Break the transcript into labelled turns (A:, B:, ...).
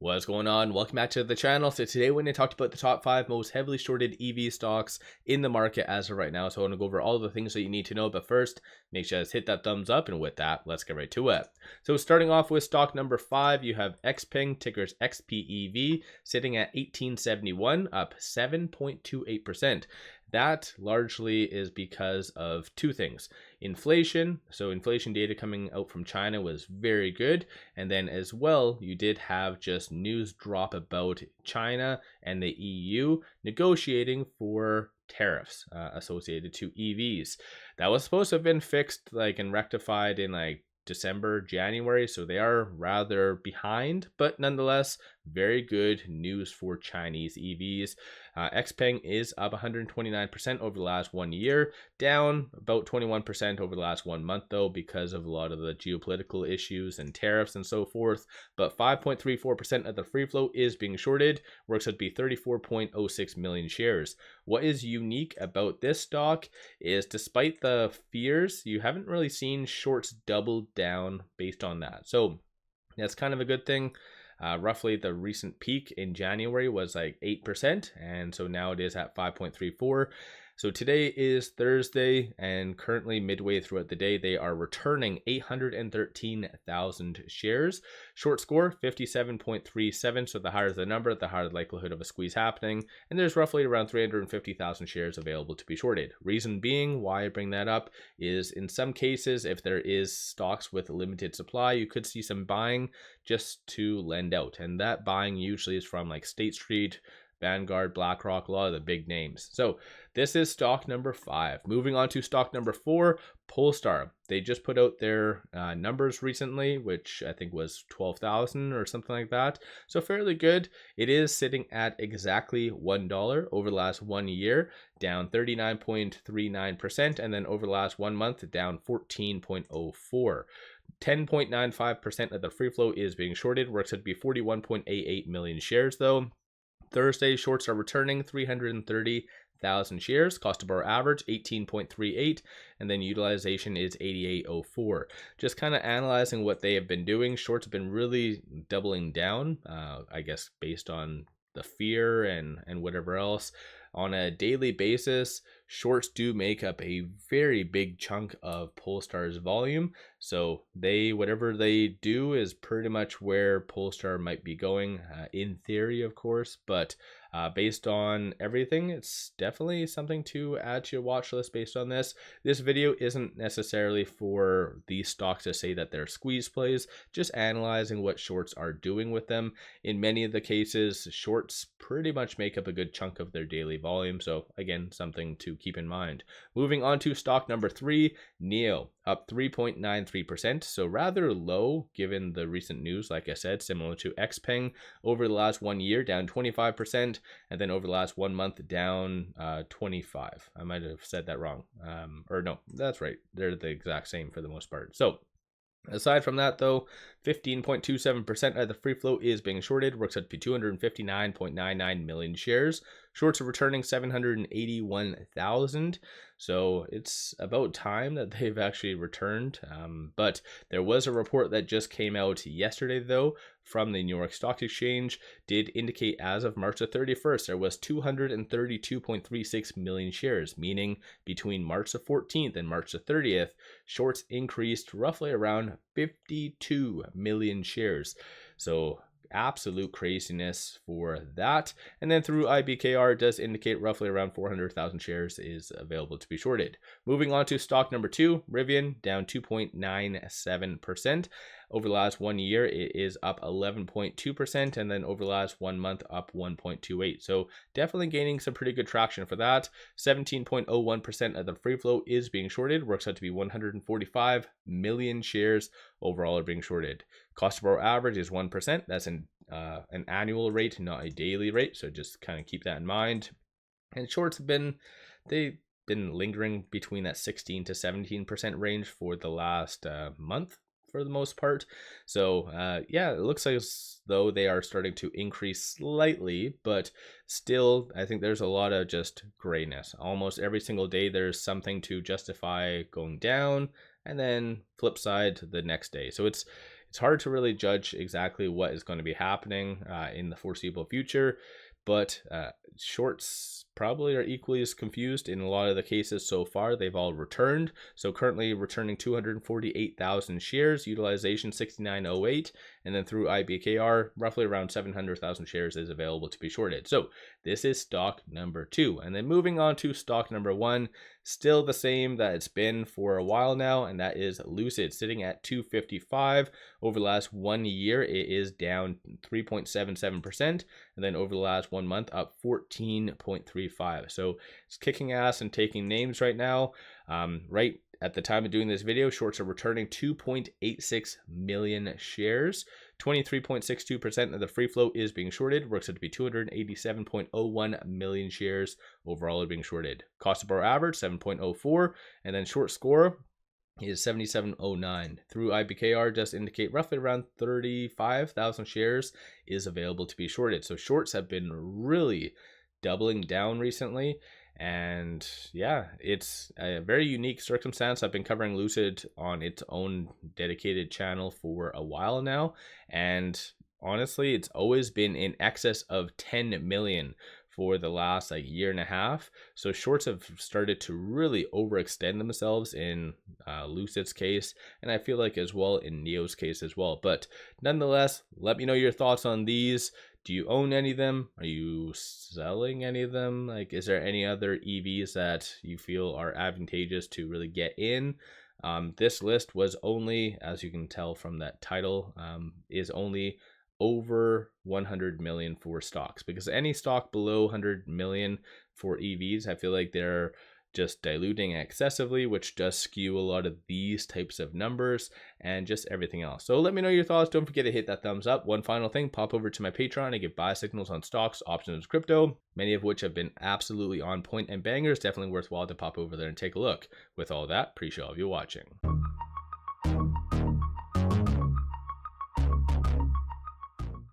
A: What's going on? Welcome back to the channel. So today we're going to talk about the top 5 most heavily shorted EV stocks in the market as of right now. So I want to go over all the things that you need to know, but first make sure to hit that thumbs up, and with that, let's get right to it. So starting off with stock number 5, you have XPEV, tickers XPEV, sitting at 1871, up 7.28%. That largely is because of two things. Inflation, so inflation data coming out from China was very good, and then as well you did have just news drop about China and the EU negotiating for tariffs associated to EVs. That was supposed to have been fixed and rectified in December, January, so they are rather behind, but nonetheless very good news for Chinese EVs. XPEV is up 129% over the last 1 year, down about 21% over the last 1 month though, because of a lot of the geopolitical issues and tariffs and so forth. But 5.34% of the free float is being shorted, works out to be 34.06 million shares. What is unique about this stock is, despite the fears, you haven't really seen shorts double down based on that. So that's kind of a good thing. Roughly the recent peak in January was like 8%, and so now it is at 5.34. So today is Thursday, and currently midway throughout the day, they are returning 813,000 shares. Short score 57.37. So the higher the number, the higher the likelihood of a squeeze happening. And there's roughly around 350,000 shares available to be shorted. Reason being why I bring that up is, in some cases, if there is stocks with limited supply, you could see some buying just to lend out. And that buying usually is from like State Street, Vanguard, BlackRock, a lot of the big names. So this is stock number 5. Moving on to stock number 4, Polestar. They just put out their numbers recently, which I think was 12,000 or something like that. So fairly good. It is sitting at exactly $1 over the last 1 year, down 39.39%, and then over the last 1 month, down 14.04%. 10.95% of the free float is being shorted, works out to be 41.88 million shares though. Thursday, shorts are returning 330,000 shares. Cost to borrow average 18.38, and then utilization is 88.04. Just kind of analyzing what they have been doing. Shorts have been really doubling down, I guess based on the fear and whatever else. On a daily basis, shorts do make up a very big chunk of Polestar's volume. So whatever they do is pretty much where Polestar might be going, in theory, of course. But based on everything, it's definitely something to add to your watch list based on this. This video isn't necessarily for these stocks to say that they're squeeze plays, just analyzing what shorts are doing with them. In many of the cases, shorts pretty much make up a good chunk of their daily volume. So again, something to keep in mind. Moving on to stock number 3, NIO, up 3.93%. So rather low given the recent news. Like I said, similar to XPEV, over the last 1 year, down 25%. And then over the last 1 month, down 25. I might have said that wrong. Or no, that's right. They're the exact same for the most part. So aside from that though, 15.27% of the free float is being shorted, works out to be 259.99 million shares. Shorts are returning 781,000. So it's about time that they've actually returned. But there was a report that just came out yesterday though from the New York Stock Exchange, did indicate as of March the 31st, there was 232.36 million shares, meaning between March the 14th and March the 30th, shorts increased roughly around 52 million shares. So absolute craziness for that. And then through IBKR, it does indicate roughly around 400,000 shares is available to be shorted. Moving on to stock number 2, RIVN, down 2.97%. Over the last 1 year, it is up 11.2%, and then over the last 1 month, up 1.28. So definitely gaining some pretty good traction for that. 17.01% of the free float is being shorted, works out to be 145 million shares overall are being shorted. Cost to borrow average is 1%. That's an annual rate, not a daily rate. So just kind of keep that in mind. And shorts have been lingering between that 16 to 17% range for the last month, for the most part. So yeah, it looks like as though they are starting to increase slightly, but still I think there's a lot of just grayness. Almost every single day there's something to justify going down, and then flip side the next day. So it's it's hard to really judge exactly what is going to be happening in the foreseeable future. But shorts probably are equally as confused in a lot of the cases so far. They've all returned. So currently returning 248,000 shares, utilization 6908, and then through IBKR, roughly around 700,000 shares is available to be shorted. So this is stock number 2. And then moving on to stock number 1, still the same that it's been for a while now, and that is Lucid, sitting at 255. Over the last 1 year, it is down 3.77%, and then over the last 1 month, up 14.35. So it's kicking ass and taking names right now. Right at the time of doing this video, shorts are returning 2.86 million shares. 23.62% of the free float is being shorted. Works out to be 287.01 million shares overall are being shorted. Cost to borrow average 7.04, and then short score is 7709. Through IBKR does indicate roughly around 35,000 shares is available to be shorted. So shorts have been really doubling down recently. And yeah, it's a very unique circumstance. I've been covering Lucid on its own dedicated channel for a while now, and honestly, it's always been in excess of 10 million for the last year and a half. So shorts have started to really overextend themselves in Lucid's case, and I feel like as well in Neo's case as well. But nonetheless, let me know your thoughts on these. Do you own any of them? Are you selling any of them? Like, is there any other EVs that you feel are advantageous to really get in? This list was only, as you can tell from that title, is only over 100 million for stocks, because any stock below 100 million for EVs, I feel like they're just diluting excessively, which does skew a lot of these types of numbers and just everything else. So let me know your thoughts. Don't forget to hit that thumbs up. One final thing, pop over to my Patreon and get buy signals on stocks, options, and crypto, many of which have been absolutely on point and bangers. Definitely worthwhile to pop over there and take a look. With all that, appreciate all of you watching.